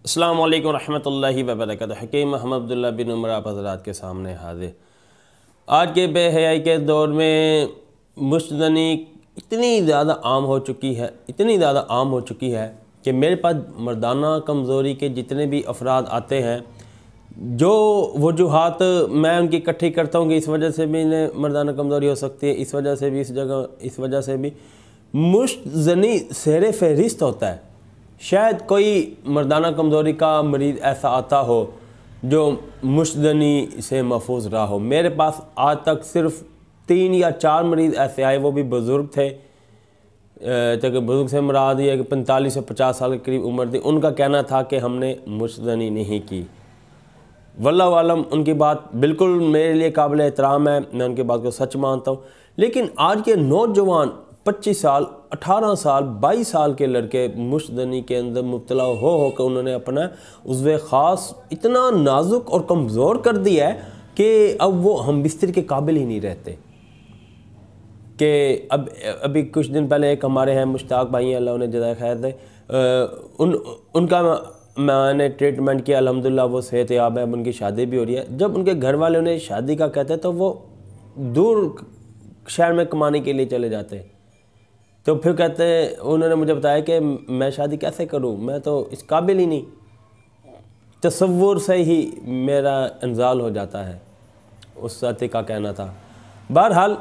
अस्सलाम वालेकुम रहमतुल्लाहि व बरकातुहू। हकीम अहमदुल्लाह बिन उमर आप हज़रात के सामने हाजिर। आज के बेहयाई के दौर में मुश्तदनी इतनी ज़्यादा आम हो चुकी है कि मेरे पास मर्दाना कमज़ोरी के जितने भी अफराद आते हैं, जो वजूहात मैं उनकी इकट्ठी करता हूँ कि इस वजह से भी इन्हें मर्दाना कमज़ोरी हो सकती है, इस वजह से भी मुश्तदनी सेरे फहरिस्त होता है। शायद कोई मर्दाना कमज़ोरी का मरीज़ ऐसा आता हो जो मुश्तदनी से महफूज रहा हो। मेरे पास आज तक सिर्फ 3 या 4 मरीज़ ऐसे आए, वो भी बुज़ुर्ग थे। तो बुज़ुर्ग से मुराद ये है कि 45 से 50 साल के करीब उम्र थी। उनका कहना था कि हमने मुश्तदनी नहीं की। वल्लाहु आलम, उनकी बात बिल्कुल मेरे लिए काबिल एहतराम है, मैं उनकी बात को सच मानता हूँ। लेकिन आज के नौजवान 25 साल, 18 साल, 22 साल के लड़के मुश्तदनी के अंदर मुब्तला हो कर उन्होंने अपना उज़्वे ख़ास इतना नाजुक और कमज़ोर कर दिया है कि अब वो हम बिस्तर के काबिल ही नहीं रहते। कि अभी कुछ दिन पहले एक हमारे हैं मुश्ताक भाई, अल्लाह उन्हें जज़ाए खैर दे, उनका मैंने ट्रीटमेंट किया, अल्हम्दुलिल्लाह वो सेहतयाब है, उनकी शादी भी हो रही है। जब उनके घर वाले उन्हें शादी का कहते हैं तो वो दूर शहर में कमाने के लिए चले जाते हैं। तो फिर कहते हैं, उन्होंने मुझे बताया कि मैं शादी कैसे करूं, मैं तो इस काबिल ही नहीं। तसव्वुर से ही मेरा इंजाल हो जाता है, उस साथी का कहना था। बहरहाल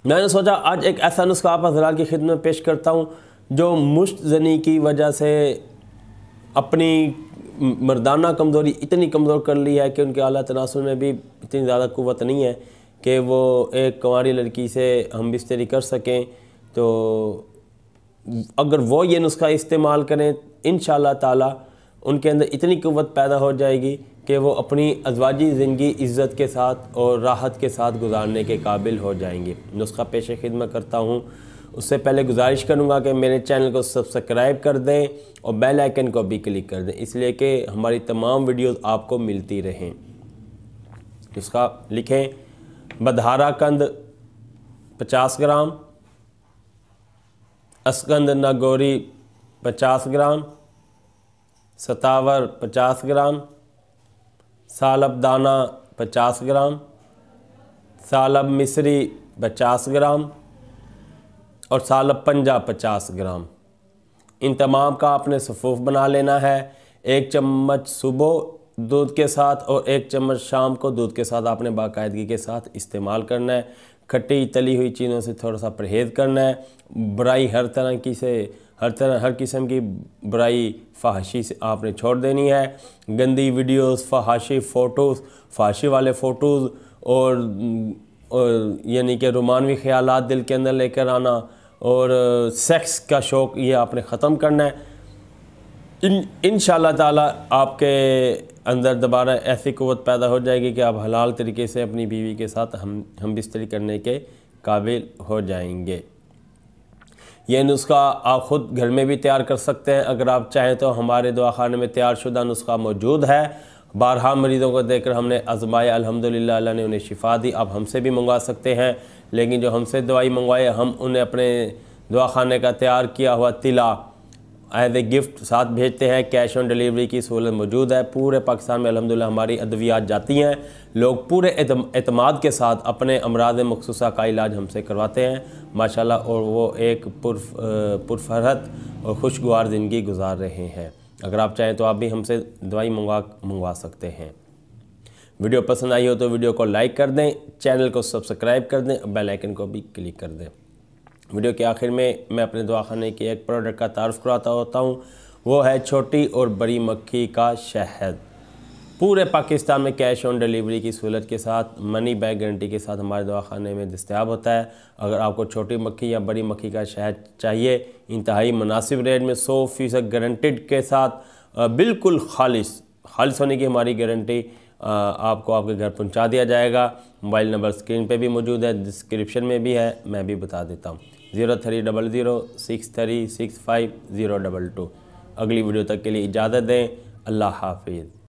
मैंने सोचा आज एक ऐसा नुस्खा आप हज़रात की खिदमत में पेश करता हूं जो मुश्तदनी की वजह से अपनी मर्दाना कमज़ोरी इतनी कमज़ोर कर ली है कि उनके आला तनासुल में भी इतनी ज़्यादा कुव्वत नहीं है कि वो एक कुंवारी लड़की से हम बिस्तरी कर सकें। तो अगर वो ये नुस्खा इस्तेमाल करें, इंशाअल्लाह ताला उनके अंदर इतनी कुव्वत पैदा हो जाएगी कि वो अपनी अज़वाजी ज़िंदगी इज़्ज़त के साथ और राहत के साथ गुजारने के काबिल हो जाएंगे। नुस्खा पेश खिदमत करता हूँ। उससे पहले गुजारिश करूँगा कि मेरे चैनल को सब्सक्राइब कर दें और बेल आइकन को भी क्लिक कर दें, इसलिए कि हमारी तमाम वीडियोज़ आपको मिलती रहें। नुस्खा लिखें: बदहारा कंद 50 ग्राम, अस्कंद नागौरी 50 ग्राम, सतावर 50 ग्राम, सालब दाना 50 ग्राम, सालब मिस्री 50 ग्राम और सालब पंजा 50 ग्राम। इन तमाम का आपने सफ़ूफ बना लेना है। 1 चम्मच सुबह दूध के साथ और 1 चम्मच शाम को दूध के साथ आपने बाकायदगी के साथ इस्तेमाल करना है। खट्टी तली हुई चीज़ों से थोड़ा सा परहेज़ करना है। बुराई हर किस्म की बुराई फहाशी से आपने छोड़ देनी है। गंदी वीडियोस, फहाशी फ़ोटोज़, फहाशी वाले फ़ोटोज़ और यानी कि रोमानवी ख़यालात दिल के अंदर लेकर आना और सेक्स का शौक़, ये आपने ख़त्म करना है। इंशाअल्लाह ताला आपके अंदर दोबारा ऐसी क़ुव्वत पैदा हो जाएगी कि आप हलाल तरीके से अपनी बीवी के साथ हम बिस्तरी करने के काबिल हो जाएंगे। ये नुस्खा आप ख़ुद घर में भी तैयार कर सकते हैं। अगर आप चाहें तो हमारे दवाखाने में तैयार शुदा नुस्खा मौजूद है। बारहा मरीज़ों को देकर हमने आज़माया, अल्हम्दुलिल्लाह अल्लाह ने उन्हें शिफा दी। आप हमसे भी मंगवा सकते हैं, लेकिन जो हमसे दवाई मंगवाए हम उन्हें अपने दवाखाने का तैयार किया हुआ तिला एज ए गिफ्ट साथ भेजते हैं। कैश ऑन डिलीवरी की सहूलत मौजूद है। पूरे पाकिस्तान में अल्हम्दुलिल्लाह हमारी अद्वियात जाती हैं। लोग पूरे एतमाद के साथ अपने अमराज़ मखसूसा का इलाज हमसे करवाते हैं माशाल्लाह, और वो एक पुरफरहत और खुशगवार ज़िंदगी गुजार रहे हैं। अगर आप चाहें तो आप भी हमसे दवाई मंगवा सकते हैं। वीडियो पसंद आई हो तो वीडियो को लाइक कर दें, चैनल को सब्सक्राइब कर दें, बेल आइकन को भी क्लिक कर दें। वीडियो के आखिर में मैं अपने दवाखाने की एक प्रोडक्ट का तारुफ कराता होता हूँ, वो है छोटी और बड़ी मक्खी का शहद। पूरे पाकिस्तान में कैश ऑन डिलीवरी की सहूलत के साथ मनी बैक गारंटी के साथ हमारे दवाखाने में दस्तयाब होता है। अगर आपको छोटी मक्खी या बड़ी मक्खी का शहद चाहिए, इंतहाई मुनासिब रेट में 100% गारंटेड के साथ बिल्कुल खालिस होने की हमारी गारंटी, आपको आपके घर पहुंचा दिया जाएगा। मोबाइल नंबर स्क्रीन पे भी मौजूद है, डिस्क्रिप्शन में भी है, मैं भी बता देता हूँ। 03006365 022। अगली वीडियो तक के लिए इजाज़त दें। अल्लाह हाफिज़।